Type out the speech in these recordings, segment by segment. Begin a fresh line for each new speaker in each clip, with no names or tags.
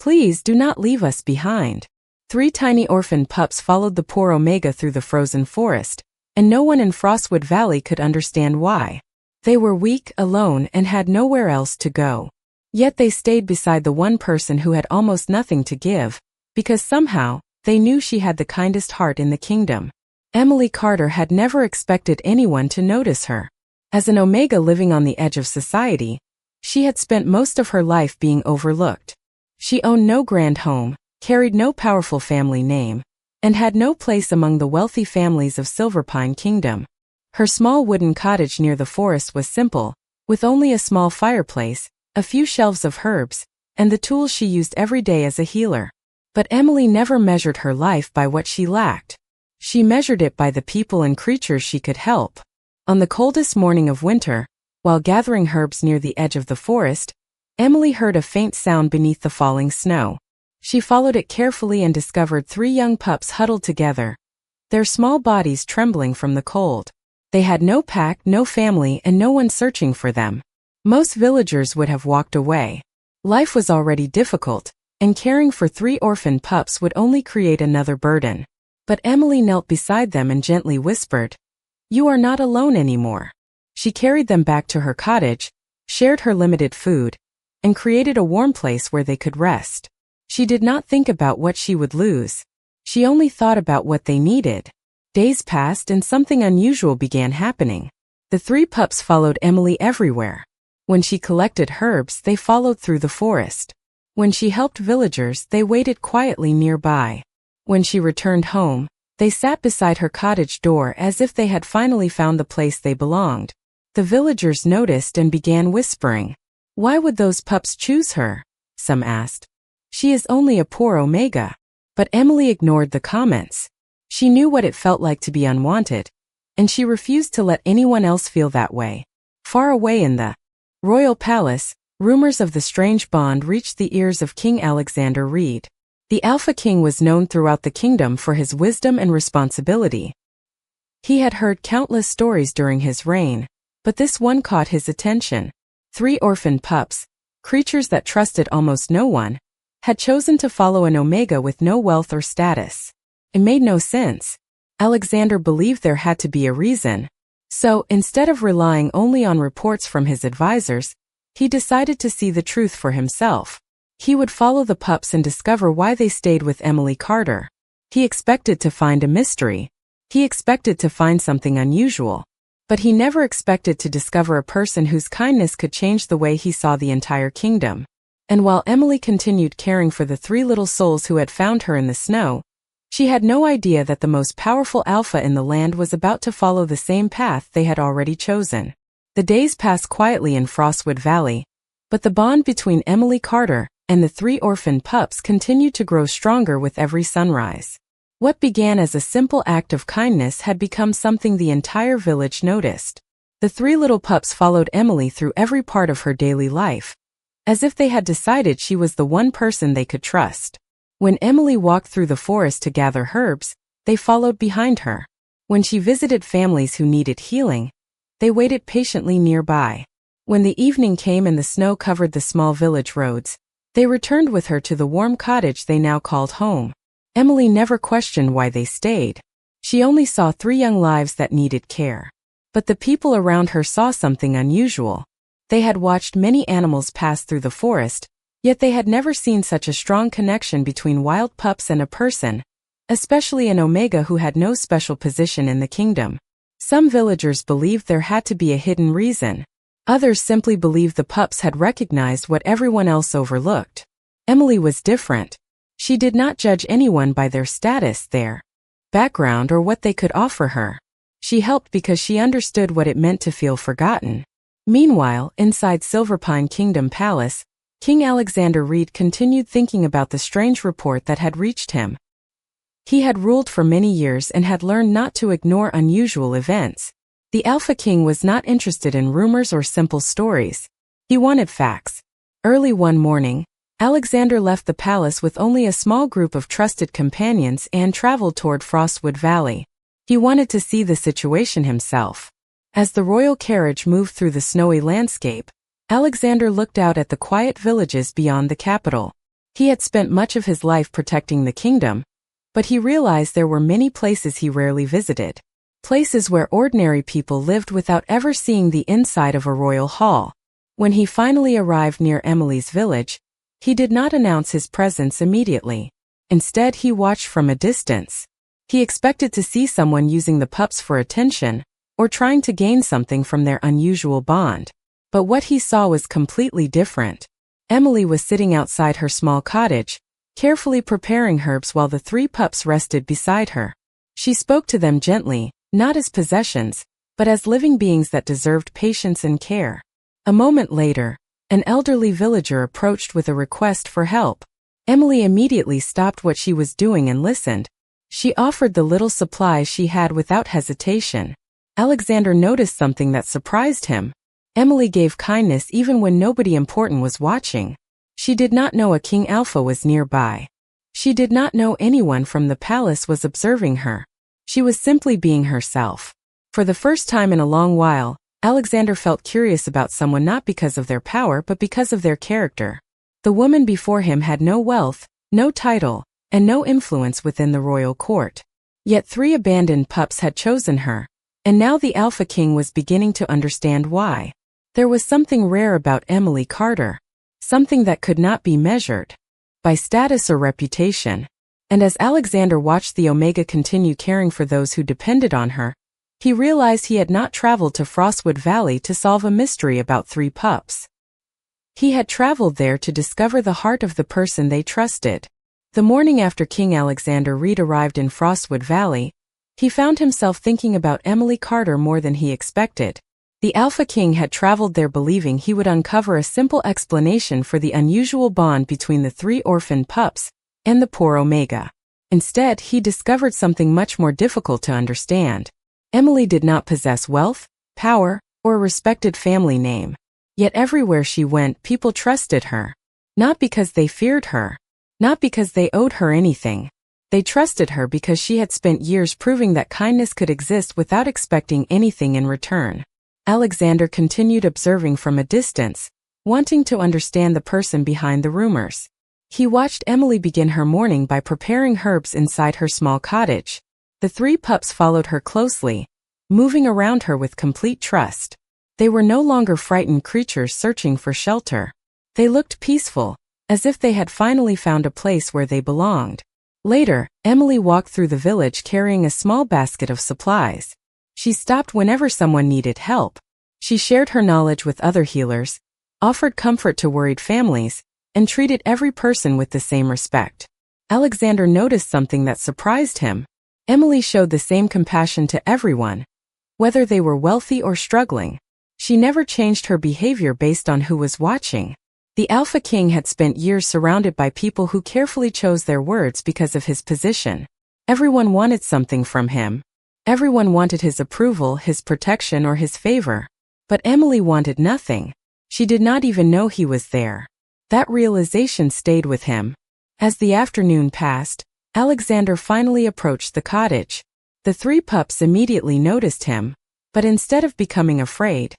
Please do not leave us behind." 3 tiny orphaned pups followed the poor Omega through the frozen forest, and no one in Frostwood Valley could understand why. They were weak, alone, and had nowhere else to go. Yet they stayed beside the one person who had almost nothing to give, because somehow, they knew she had the kindest heart in the kingdom. Emily Carter had never expected anyone to notice her. As an Omega living on the edge of society, she had spent most of her life being overlooked. She owned no grand home, carried no powerful family name, and had no place among the wealthy families of Silverpine Kingdom. Her small wooden cottage near the forest was simple, with only a small fireplace, a few shelves of herbs, and the tools she used every day as a healer. But Emily never measured her life by what she lacked. She measured it by the people and creatures she could help. On the coldest morning of winter, while gathering herbs near the edge of the forest, Emily heard a faint sound beneath the falling snow. She followed it carefully and discovered 3 young pups huddled together, their small bodies trembling from the cold. They had no pack, no family, and no one searching for them. Most villagers would have walked away. Life was already difficult, and caring for 3 orphaned pups would only create another burden. But Emily knelt beside them and gently whispered, "You are not alone anymore." She carried them back to her cottage, shared her limited food, and created a warm place where they could rest. She did not think about what she would lose. She only thought about what they needed. Days passed and something unusual began happening. The 3 pups followed Emily everywhere. When she collected herbs, they followed through the forest. When she helped villagers, they waited quietly nearby. When she returned home, they sat beside her cottage door as if they had finally found the place they belonged. The villagers noticed and began whispering. "Why would those pups choose her?" some asked. "She is only a poor Omega." But Emily ignored the comments. She knew what it felt like to be unwanted, and she refused to let anyone else feel that way. Far away in the royal palace, rumors of the strange bond reached the ears of King Alexander Reed. The Alpha King was known throughout the kingdom for his wisdom and responsibility. He had heard countless stories during his reign, but this one caught his attention. 3 orphaned pups, creatures that trusted almost no one, had chosen to follow an Omega with no wealth or status. It made no sense. Alexander believed there had to be a reason. So, instead of relying only on reports from his advisors, he decided to see the truth for himself. He would follow the pups and discover why they stayed with Emily Carter. He expected to find a mystery. He expected to find something unusual. But he never expected to discover a person whose kindness could change the way he saw the entire kingdom. And while Emily continued caring for the 3 little souls who had found her in the snow, she had no idea that the most powerful alpha in the land was about to follow the same path they had already chosen. The days passed quietly in Frostwood Valley, but the bond between Emily Carter and the 3 orphaned pups continued to grow stronger with every sunrise. What began as a simple act of kindness had become something the entire village noticed. The 3 little pups followed Emily through every part of her daily life, as if they had decided she was the one person they could trust. When Emily walked through the forest to gather herbs, they followed behind her. When she visited families who needed healing, they waited patiently nearby. When the evening came and the snow covered the small village roads, they returned with her to the warm cottage they now called home. Emily never questioned why they stayed. She only saw 3 young lives that needed care. But the people around her saw something unusual. They had watched many animals pass through the forest, yet they had never seen such a strong connection between wild pups and a person, especially an Omega who had no special position in the kingdom. Some villagers believed there had to be a hidden reason. Others simply believed the pups had recognized what everyone else overlooked. Emily was different. She did not judge anyone by their status, their background, or what they could offer her. She helped because she understood what it meant to feel forgotten. Meanwhile, inside Silverpine Kingdom Palace, King Alexander Reed continued thinking about the strange report that had reached him. He had ruled for many years and had learned not to ignore unusual events. The Alpha King was not interested in rumors or simple stories. He wanted facts. Early one morning, Alexander left the palace with only a small group of trusted companions and traveled toward Frostwood Valley. He wanted to see the situation himself. As the royal carriage moved through the snowy landscape, Alexander looked out at the quiet villages beyond the capital. He had spent much of his life protecting the kingdom, but he realized there were many places he rarely visited. Places where ordinary people lived without ever seeing the inside of a royal hall. When he finally arrived near Emily's village, he did not announce his presence immediately. Instead, he watched from a distance. He expected to see someone using the pups for attention, or trying to gain something from their unusual bond. But what he saw was completely different. Emily was sitting outside her small cottage, carefully preparing herbs while the 3 pups rested beside her. She spoke to them gently, not as possessions, but as living beings that deserved patience and care. A moment later, an elderly villager approached with a request for help. Emily immediately stopped what she was doing and listened. She offered the little supplies she had without hesitation. Alexander noticed something that surprised him. Emily gave kindness even when nobody important was watching. She did not know a King Alpha was nearby. She did not know anyone from the palace was observing her. She was simply being herself. For the first time in a long while, Alexander felt curious about someone not because of their power but because of their character. The woman before him had no wealth, no title, and no influence within the royal court. Yet 3 abandoned pups had chosen her, and now the Alpha King was beginning to understand why. There was something rare about Emily Carter. Something that could not be measured by status or reputation. And as Alexander watched the Omega continue caring for those who depended on her, he realized he had not traveled to Frostwood Valley to solve a mystery about 3 pups. He had traveled there to discover the heart of the person they trusted. The morning after King Alexander Reed arrived in Frostwood Valley, he found himself thinking about Emily Carter more than he expected. The Alpha King had traveled there believing he would uncover a simple explanation for the unusual bond between the 3 orphaned pups and the poor Omega. Instead, he discovered something much more difficult to understand. Emily did not possess wealth, power, or a respected family name. Yet everywhere she went, people trusted her. Not because they feared her. Not because they owed her anything. They trusted her because she had spent years proving that kindness could exist without expecting anything in return. Alexander continued observing from a distance, wanting to understand the person behind the rumors. He watched Emily begin her morning by preparing herbs inside her small cottage. The 3 pups followed her closely, moving around her with complete trust. They were no longer frightened creatures searching for shelter. They looked peaceful, as if they had finally found a place where they belonged. Later, Emily walked through the village carrying a small basket of supplies. She stopped whenever someone needed help. She shared her knowledge with other healers, offered comfort to worried families, and treated every person with the same respect. Alexander noticed something that surprised him. Emily showed the same compassion to everyone, whether they were wealthy or struggling. She never changed her behavior based on who was watching. The Alpha King had spent years surrounded by people who carefully chose their words because of his position. Everyone wanted something from him. Everyone wanted his approval, his protection, or his favor. But Emily wanted nothing. She did not even know he was there. That realization stayed with him. As the afternoon passed, Alexander finally approached the cottage. The 3 pups immediately noticed him, but instead of becoming afraid,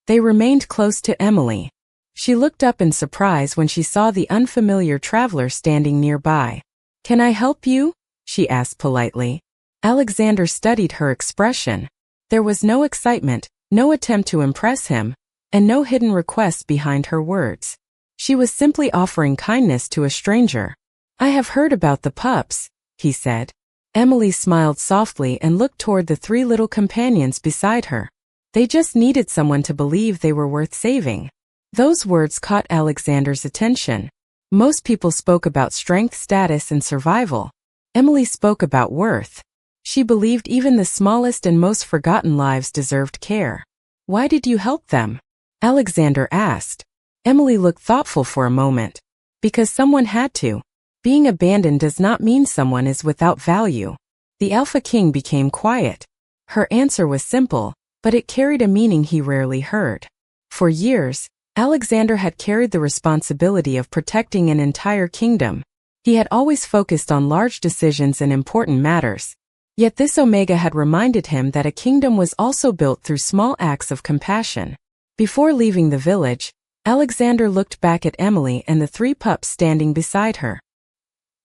they remained close to Emily. She looked up in surprise when she saw the unfamiliar traveler standing nearby. "Can I help you?" she asked politely. Alexander studied her expression. There was no excitement, no attempt to impress him, and no hidden request behind her words. She was simply offering kindness to a stranger. "I have heard about the pups," he said. Emily smiled softly and looked toward the 3 little companions beside her. They just needed someone to believe they were worth saving. Those words caught Alexander's attention. Most people spoke about strength, status, and survival. Emily spoke about worth. She believed even the smallest and most forgotten lives deserved care. "Why did you help them?" Alexander asked. Emily looked thoughtful for a moment. "Because someone had to. Being abandoned does not mean someone is without value." The Alpha King became quiet. Her answer was simple, but it carried a meaning he rarely heard. For years, Alexander had carried the responsibility of protecting an entire kingdom. He had always focused on large decisions and important matters. Yet this Omega had reminded him that a kingdom was also built through small acts of compassion. Before leaving the village, Alexander looked back at Emily and the 3 pups standing beside her.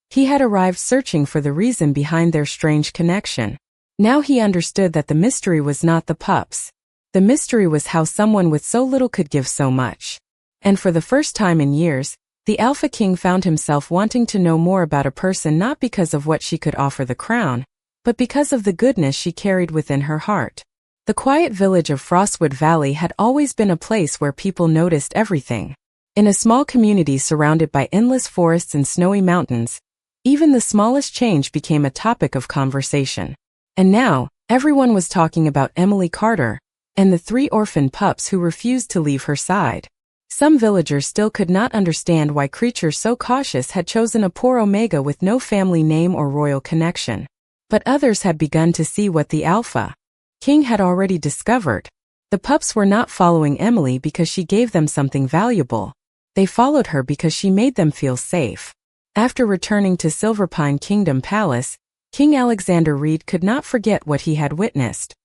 He had arrived searching for the reason behind their strange connection. Now he understood that the mystery was not the pups. The mystery was how someone with so little could give so much. And for the first time in years, the Alpha King found himself wanting to know more about a person, not because of what she could offer the crown, but because of the goodness she carried within her heart. The quiet village of Frostwood Valley had always been a place where people noticed everything. In a small community surrounded by endless forests and snowy mountains, even the smallest change became a topic of conversation. And now, everyone was talking about Emily Carter and the 3 orphaned pups who refused to leave her side. Some villagers still could not understand why creatures so cautious had chosen a poor Omega with no family name or royal connection. But others had begun to see what the Alpha King had already discovered. The pups were not following Emily because she gave them something valuable. They followed her because she made them feel safe. After returning to Silverpine Kingdom Palace, King Alexander Reed could not forget what he had witnessed.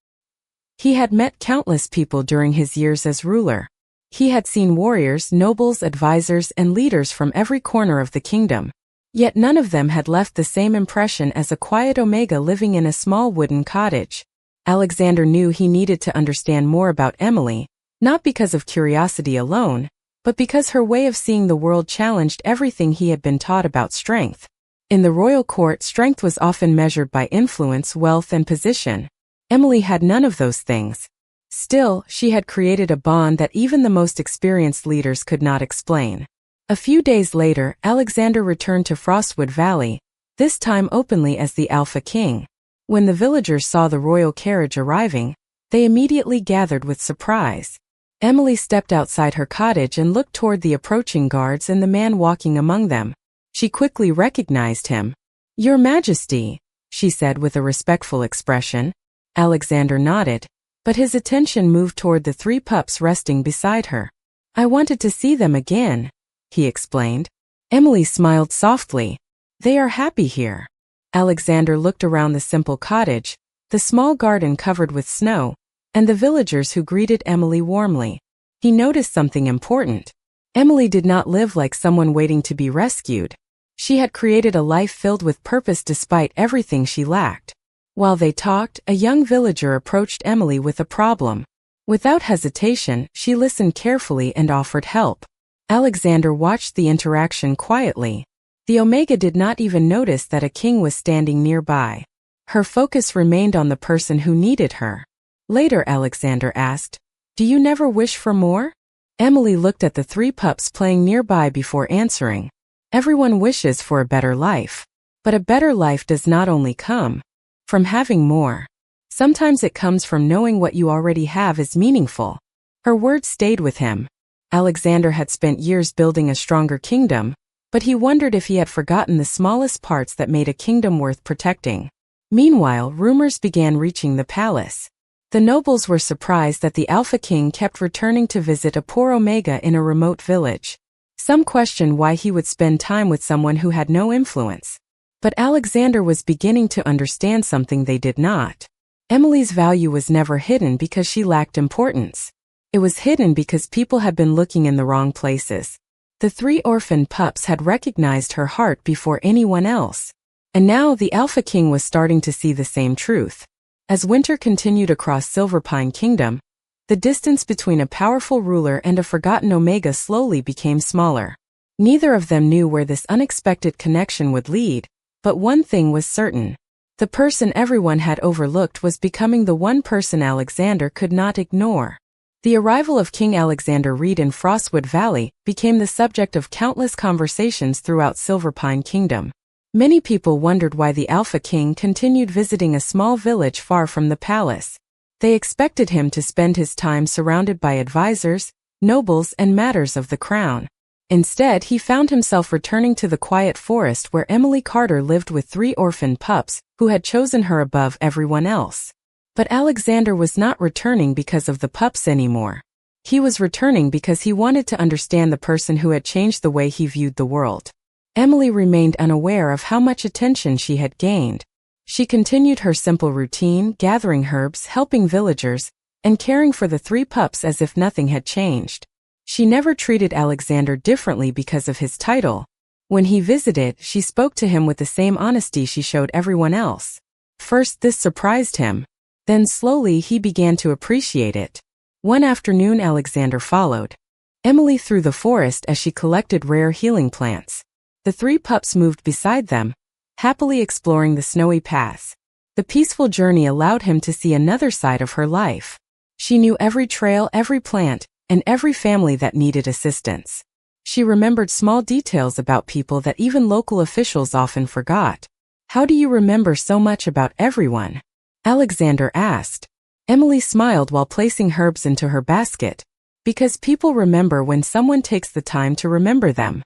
He had met countless people during his years as ruler. He had seen warriors, nobles, advisors, and leaders from every corner of the kingdom. Yet none of them had left the same impression as a quiet Omega living in a small wooden cottage. Alexander knew he needed to understand more about Emily, not because of curiosity alone, but because her way of seeing the world challenged everything he had been taught about strength. In the royal court, strength was often measured by influence, wealth, and position. Emily had none of those things. Still, she had created a bond that even the most experienced leaders could not explain. A few days later, Alexander returned to Frostwood Valley, this time openly as the Alpha King. When the villagers saw the royal carriage arriving, they immediately gathered with surprise. Emily stepped outside her cottage and looked toward the approaching guards and the man walking among them. She quickly recognized him. "Your Majesty," she said with a respectful expression. Alexander nodded, but his attention moved toward the 3 pups resting beside her. "I wanted to see them again," he explained. Emily smiled softly. "They are happy here." Alexander looked around the simple cottage, the small garden covered with snow, and the villagers who greeted Emily warmly. He noticed something important. Emily did not live like someone waiting to be rescued. She had created a life filled with purpose despite everything she lacked. While they talked, a young villager approached Emily with a problem. Without hesitation, she listened carefully and offered help. Alexander watched the interaction quietly. The Omega did not even notice that a king was standing nearby. Her focus remained on the person who needed her. Later, Alexander asked, "Do you never wish for more?" Emily looked at the 3 pups playing nearby before answering. "Everyone wishes for a better life. But a better life does not only come from having more. Sometimes it comes from knowing what you already have is meaningful." Her words stayed with him. Alexander had spent years building a stronger kingdom, but he wondered if he had forgotten the smallest parts that made a kingdom worth protecting. Meanwhile, rumors began reaching the palace. The nobles were surprised that the Alpha King kept returning to visit a poor Omega in a remote village. Some questioned why he would spend time with someone who had no influence. But Alexander was beginning to understand something they did not. Emily's value was never hidden because she lacked importance. It was hidden because people had been looking in the wrong places. The 3 orphaned pups had recognized her heart before anyone else. And now the Alpha King was starting to see the same truth. As winter continued across Silverpine Kingdom, the distance between a powerful ruler and a forgotten Omega slowly became smaller. Neither of them knew where this unexpected connection would lead, but one thing was certain. The person everyone had overlooked was becoming the one person Alexander could not ignore. The arrival of King Alexander Reed in Frostwood Valley became the subject of countless conversations throughout Silverpine Kingdom. Many people wondered why the Alpha King continued visiting a small village far from the palace. They expected him to spend his time surrounded by advisors, nobles, and matters of the crown. Instead, he found himself returning to the quiet forest where Emily Carter lived with 3 orphaned pups, who had chosen her above everyone else. But Alexander was not returning because of the pups anymore. He was returning because he wanted to understand the person who had changed the way he viewed the world. Emily remained unaware of how much attention she had gained. She continued her simple routine, gathering herbs, helping villagers, and caring for the 3 pups as if nothing had changed. She never treated Alexander differently because of his title. When he visited, she spoke to him with the same honesty she showed everyone else. First, this surprised him. Then slowly he began to appreciate it. One afternoon Alexander followed Emily through the forest as she collected rare healing plants. The three pups moved beside them, happily exploring the snowy paths. The peaceful journey allowed him to see another side of her life. She knew every trail, every plant, and every family that needed assistance. She remembered small details about people that even local officials often forgot. "How do you remember so much about everyone?" Alexander asked. Emily smiled while placing herbs into her basket. "Because people remember when someone takes the time to remember them."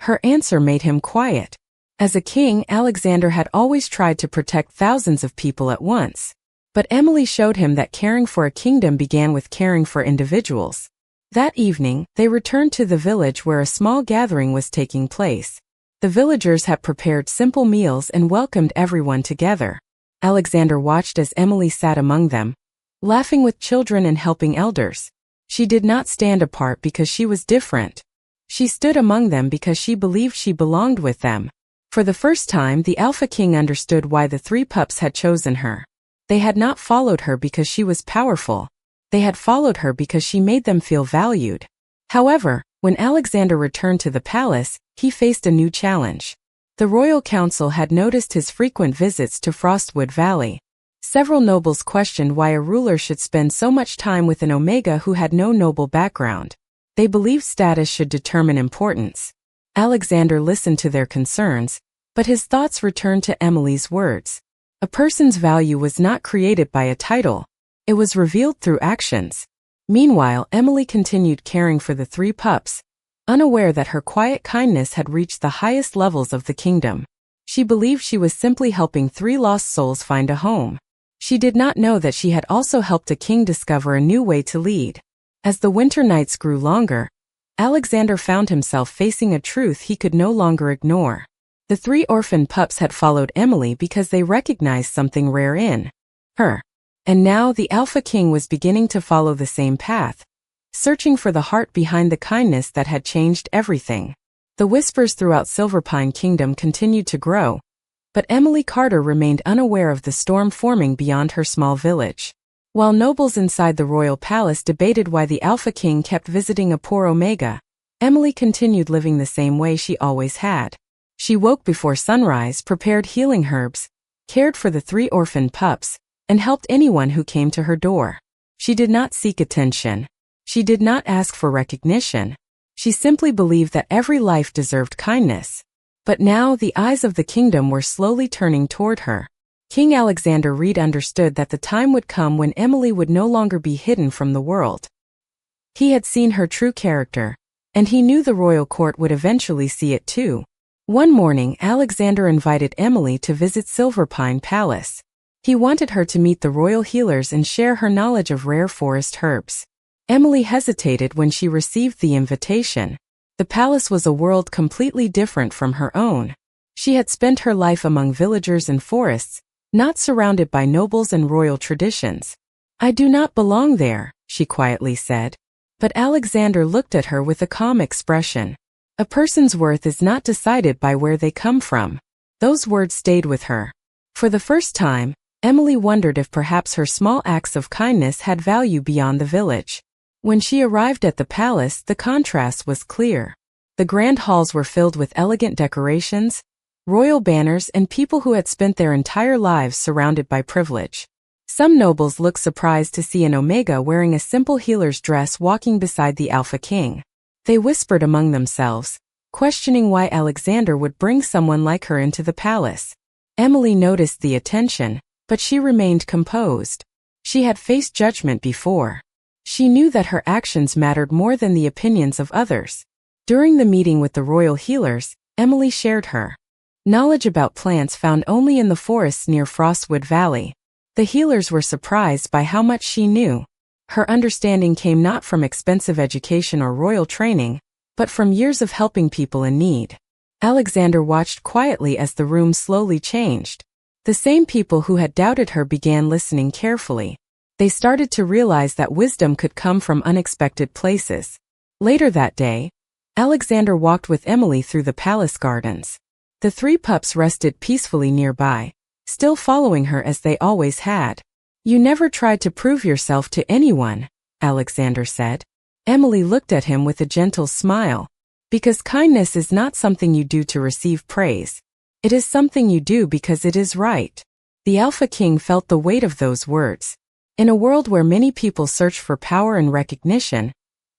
Her answer made him quiet. As a king, Alexander had always tried to protect thousands of people at once. But Emily showed him that caring for a kingdom began with caring for individuals. That evening, they returned to the village where a small gathering was taking place. The villagers had prepared simple meals and welcomed everyone together. Alexander watched as Emily sat among them, laughing with children and helping elders. She did not stand apart because she was different. She stood among them because she believed she belonged with them. For the first time, the Alpha King understood why the three pups had chosen her. They had not followed her because she was powerful. They had followed her because she made them feel valued. However, when Alexander returned to the palace, he faced a new challenge. The royal council had noticed his frequent visits to Frostwood Valley. Several nobles questioned why a ruler should spend so much time with an Omega who had no noble background. They believed status should determine importance. Alexander listened to their concerns, but his thoughts returned to Emily's words. A person's value was not created by a title. It was revealed through actions. Meanwhile, Emily continued caring for the three pups, unaware that her quiet kindness had reached the highest levels of the kingdom. She believed she was simply helping three lost souls find a home. She did not know that she had also helped a king discover a new way to lead. As the winter nights grew longer, Alexander found himself facing a truth he could no longer ignore. The three orphaned pups had followed Emily because they recognized something rare in her. And now the Alpha King was beginning to follow the same path, searching for the heart behind the kindness that had changed everything. The whispers throughout Silverpine Kingdom continued to grow, but Emily Carter remained unaware of the storm forming beyond her small village. While nobles inside the royal palace debated why the Alpha King kept visiting a poor Omega, Emily continued living the same way she always had. She woke before sunrise, prepared healing herbs, cared for the three orphaned pups, and helped anyone who came to her door. She did not seek attention. She did not ask for recognition. She simply believed that every life deserved kindness. But now the eyes of the kingdom were slowly turning toward her. King Alexander Reed understood that the time would come when Emily would no longer be hidden from the world. He had seen her true character, and he knew the royal court would eventually see it too. One morning, Alexander invited Emily to visit Silverpine Palace. He wanted her to meet the royal healers and share her knowledge of rare forest herbs. Emily hesitated when she received the invitation. The palace was a world completely different from her own. She had spent her life among villagers and forests, not surrounded by nobles and royal traditions. "I do not belong there," she quietly said. But Alexander looked at her with a calm expression. A person's worth is not decided by where they come from. Those words stayed with her. For the first time, Emily wondered if perhaps her small acts of kindness had value beyond the village. When she arrived at the palace, the contrast was clear. The grand halls were filled with elegant decorations, royal banners, and people who had spent their entire lives surrounded by privilege. Some nobles looked surprised to see an Omega wearing a simple healer's dress walking beside the Alpha King. They whispered among themselves, questioning why Alexander would bring someone like her into the palace. Emily noticed the attention, but she remained composed. She had faced judgment before. She knew that her actions mattered more than the opinions of others. During the meeting with the royal healers, Emily shared her knowledge about plants found only in the forests near Frostwood Valley. The healers were surprised by how much she knew. Her understanding came not from expensive education or royal training, but from years of helping people in need. Alexander watched quietly as the room slowly changed. The same people who had doubted her began listening carefully. They started to realize that wisdom could come from unexpected places. Later that day, Alexander walked with Emily through the palace gardens. The three pups rested peacefully nearby, still following her as they always had. "You never tried to prove yourself to anyone," Alexander said. Emily looked at him with a gentle smile. "Because kindness is not something you do to receive praise. It is something you do because it is right." The Alpha King felt the weight of those words. In a world where many people search for power and recognition,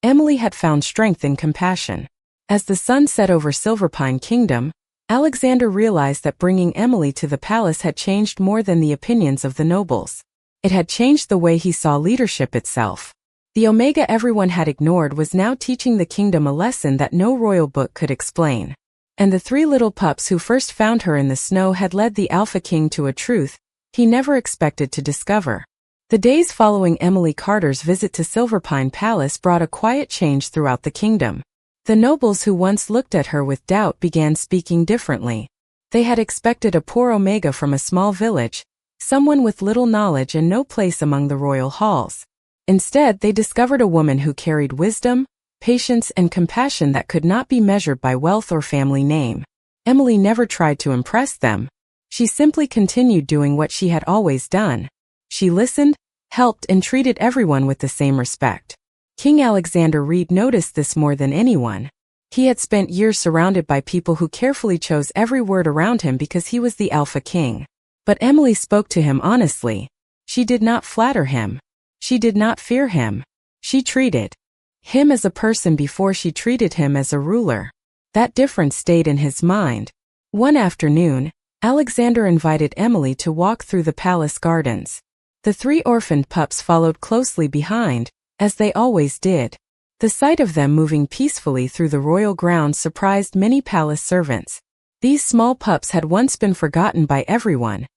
Emily had found strength in compassion. As the sun set over Silverpine Kingdom, Alexander realized that bringing Emily to the palace had changed more than the opinions of the nobles. It had changed the way he saw leadership itself. The Omega everyone had ignored was now teaching the kingdom a lesson that no royal book could explain. And the three little pups who first found her in the snow had led the Alpha King to a truth he never expected to discover. The days following Emily Carter's visit to Silverpine Palace brought a quiet change throughout the kingdom. The nobles who once looked at her with doubt began speaking differently. They had expected a poor Omega from a small village, someone with little knowledge and no place among the royal halls. Instead, they discovered a woman who carried wisdom, patience, and compassion that could not be measured by wealth or family name. Emily never tried to impress them. She simply continued doing what she had always done. She listened, helped, and treated everyone with the same respect. King Alexander Reed noticed this more than anyone. He had spent years surrounded by people who carefully chose every word around him because he was the Alpha King. But Emily spoke to him honestly. She did not flatter him. She did not fear him. She treated him as a person before she treated him as a ruler. That difference stayed in his mind. One afternoon, Alexander invited Emily to walk through the palace gardens. The three orphaned pups followed closely behind, as they always did. The sight of them moving peacefully through the royal grounds surprised many palace servants. These small pups had once been forgotten by everyone.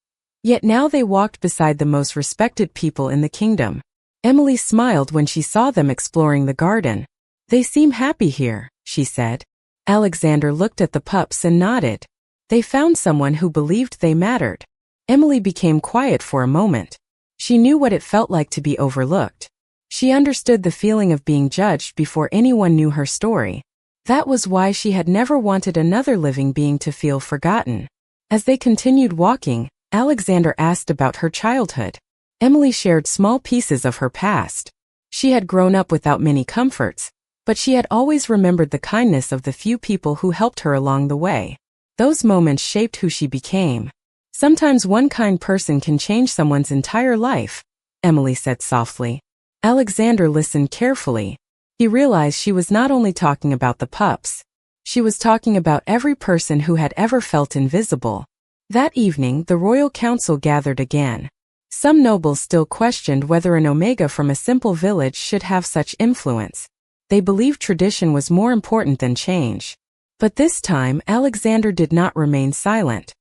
Yet now they walked beside the most respected people in the kingdom. Emily smiled when she saw them exploring the garden. "They seem happy here," she said. Alexander looked at the pups and nodded. They found someone who believed they mattered. Emily became quiet for a moment. She knew what it felt like to be overlooked. She understood the feeling of being judged before anyone knew her story. That was why she had never wanted another living being to feel forgotten. As they continued walking, Alexander asked about her childhood. Emily shared small pieces of her past. She had grown up without many comforts, but she had always remembered the kindness of the few people who helped her along the way. Those moments shaped who she became. "Sometimes one kind person can change someone's entire life," Emily said softly. Alexander listened carefully. He realized she was not only talking about the pups. She was talking about every person who had ever felt invisible. That evening, the royal council gathered again. Some nobles still questioned whether an Omega from a simple village should have such influence. They believed tradition was more important than change. But this time, Alexander did not remain silent.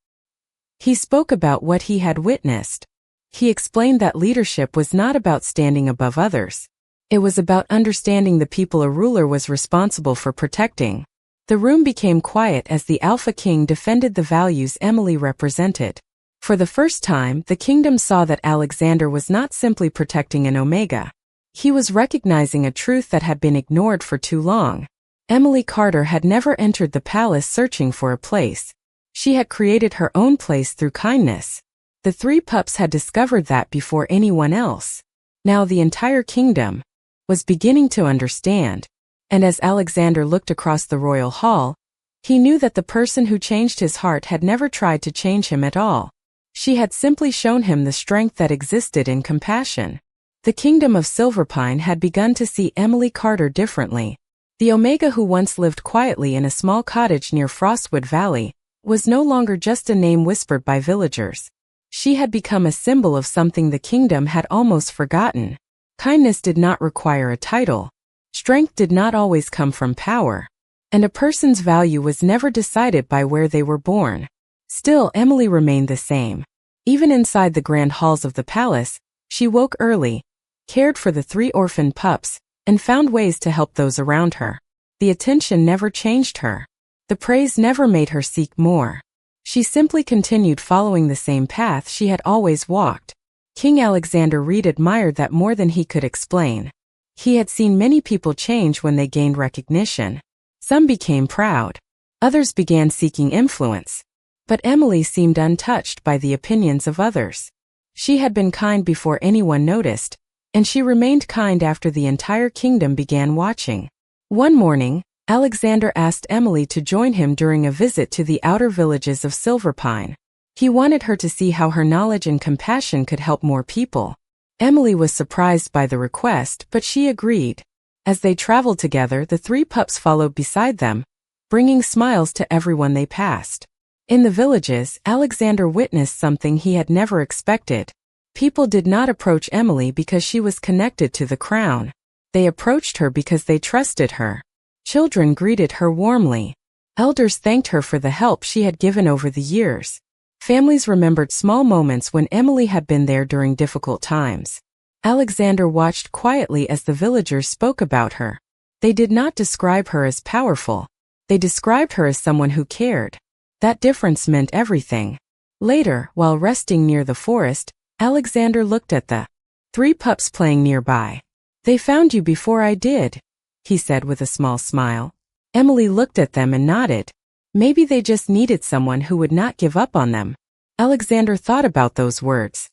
He spoke about what he had witnessed. He explained that leadership was not about standing above others. It was about understanding the people a ruler was responsible for protecting. The room became quiet as the Alpha King defended the values Emily represented. For the first time, the kingdom saw that Alexander was not simply protecting an Omega. He was recognizing a truth that had been ignored for too long. Emily Carter had never entered the palace searching for a place. She had created her own place through kindness. The three pups had discovered that before anyone else. Now the entire kingdom was beginning to understand. And as Alexander looked across the royal hall, he knew that the person who changed his heart had never tried to change him at all. She had simply shown him the strength that existed in compassion. The kingdom of Silverpine had begun to see Emily Carter differently. The Omega who once lived quietly in a small cottage near Frostwood Valley was no longer just a name whispered by villagers. She had become a symbol of something the kingdom had almost forgotten. Kindness did not require a title. Strength did not always come from power. And a person's value was never decided by where they were born. Still, Emily remained the same. Even inside the grand halls of the palace, she woke early, cared for the three orphaned pups, and found ways to help those around her. The attention never changed her. The praise never made her seek more. She simply continued following the same path she had always walked. King Alexander Reed admired that more than he could explain. He had seen many people change when they gained recognition. Some became proud. Others began seeking influence. But Emily seemed untouched by the opinions of others. She had been kind before anyone noticed, and she remained kind after the entire kingdom began watching. One morning, Alexander asked Emily to join him during a visit to the outer villages of Silverpine. He wanted her to see how her knowledge and compassion could help more people. Emily was surprised by the request, but she agreed. As they traveled together, the 3 pups followed beside them, bringing smiles to everyone they passed. In the villages, Alexander witnessed something he had never expected. People did not approach Emily because she was connected to the crown. They approached her because they trusted her. Children greeted her warmly. Elders thanked her for the help she had given over the years. Families remembered small moments when Emily had been there during difficult times. Alexander watched quietly as the villagers spoke about her. They did not describe her as powerful. They described her as someone who cared. That difference meant everything. Later, while resting near the forest, Alexander looked at the 3 pups playing nearby. "They found you before I did," he said with a small smile. Emily looked at them and nodded. Maybe they just needed someone who would not give up on them. Alexander thought about those words.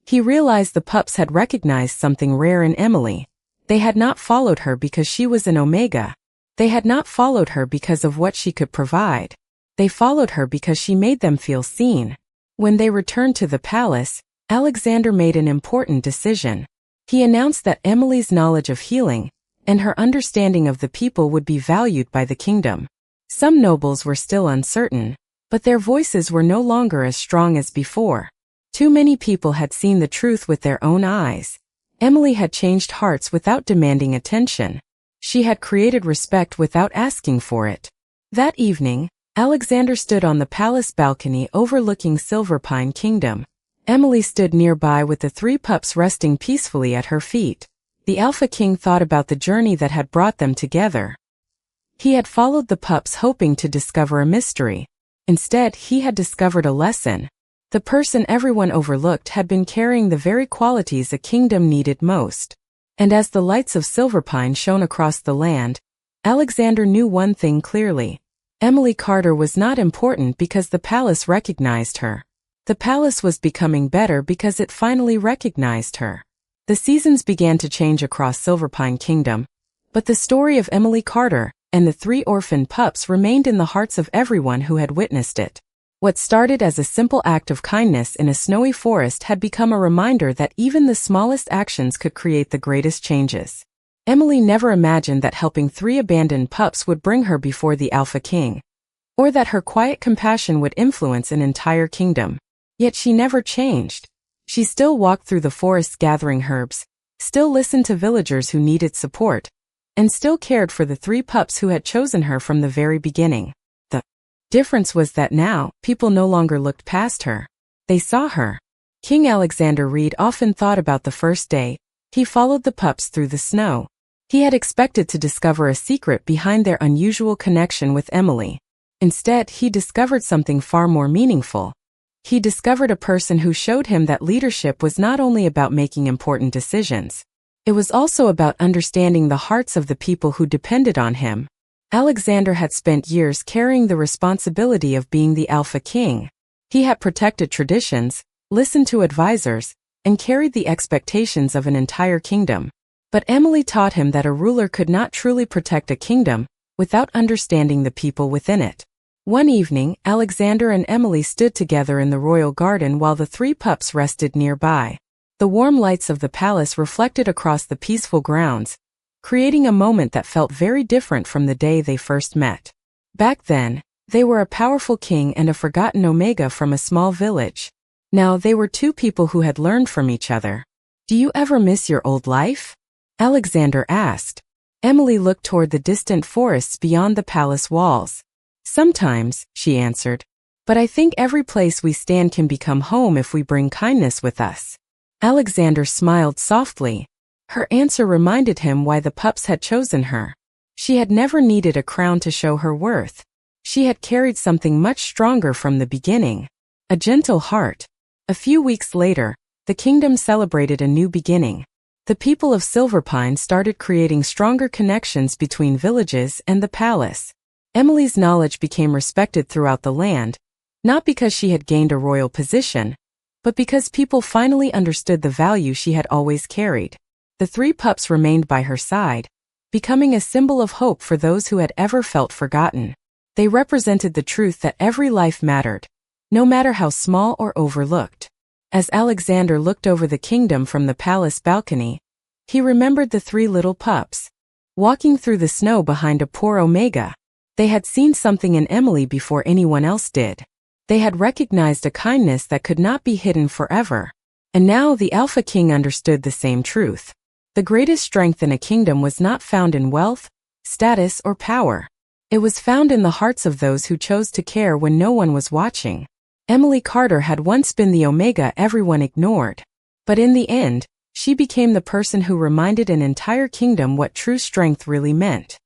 He realized the pups had recognized something rare in Emily. They had not followed her because she was an Omega. They had not followed her because of what she could provide. They followed her because she made them feel seen. When they returned to the palace, Alexander made an important decision. He announced that Emily's knowledge of healing and her understanding of the people would be valued by the kingdom. Some nobles were still uncertain, but their voices were no longer as strong as before. Too many people had seen the truth with their own eyes. Emily had changed hearts without demanding attention. She had created respect without asking for it. That evening, Alexander stood on the palace balcony overlooking Silverpine Kingdom. Emily stood nearby with the 3 pups resting peacefully at her feet. The Alpha King thought about the journey that had brought them together. He had followed the pups hoping to discover a mystery. Instead, he had discovered a lesson. The person everyone overlooked had been carrying the very qualities a kingdom needed most. And as the lights of Silverpine shone across the land, Alexander knew one thing clearly. Emily Carter was not important because the palace recognized her. The palace was becoming better because it finally recognized her. The seasons began to change across Silverpine Kingdom, but the story of Emily Carter and the 3 orphaned pups remained in the hearts of everyone who had witnessed it. What started as a simple act of kindness in a snowy forest had become a reminder that even the smallest actions could create the greatest changes. Emily never imagined that helping 3 abandoned pups would bring her before the Alpha King, or that her quiet compassion would influence an entire kingdom. Yet she never changed. She still walked through the forest gathering herbs, still listened to villagers who needed support, and still cared for the 3 pups who had chosen her from the very beginning. The difference was that now, people no longer looked past her. They saw her. King Alexander Reed often thought about the first day he followed the pups through the snow. He had expected to discover a secret behind their unusual connection with Emily. Instead, he discovered something far more meaningful. He discovered a person who showed him that leadership was not only about making important decisions. It was also about understanding the hearts of the people who depended on him. Alexander had spent years carrying the responsibility of being the Alpha King. He had protected traditions, listened to advisors, and carried the expectations of an entire kingdom. But Emily taught him that a ruler could not truly protect a kingdom without understanding the people within it. One evening, Alexander and Emily stood together in the royal garden while the 3 pups rested nearby. The warm lights of the palace reflected across the peaceful grounds, creating a moment that felt very different from the day they first met. Back then, they were a powerful king and a forgotten Omega from a small village. Now they were 2 people who had learned from each other. "Do you ever miss your old life?" Alexander asked. Emily looked toward the distant forests beyond the palace walls. "Sometimes," she answered. "But I think every place we stand can become home if we bring kindness with us." Alexander smiled softly. Her answer reminded him why the pups had chosen her. She had never needed a crown to show her worth. She had carried something much stronger from the beginning. A gentle heart. A few weeks later, the kingdom celebrated a new beginning. The people of Silverpine started creating stronger connections between villages and the palace. Emily's knowledge became respected throughout the land, not because she had gained a royal position, but because people finally understood the value she had always carried. The three pups remained by her side, becoming a symbol of hope for those who had ever felt forgotten. They represented the truth that every life mattered, no matter how small or overlooked. As Alexander looked over the kingdom from the palace balcony, he remembered the three little pups, walking through the snow behind a poor Omega. They had seen something in Emily before anyone else did. They had recognized a kindness that could not be hidden forever. And now the Alpha King understood the same truth. The greatest strength in a kingdom was not found in wealth, status, or power. It was found in the hearts of those who chose to care when no one was watching. Emily Carter had once been the Omega everyone ignored. But in the end, she became the person who reminded an entire kingdom what true strength really meant.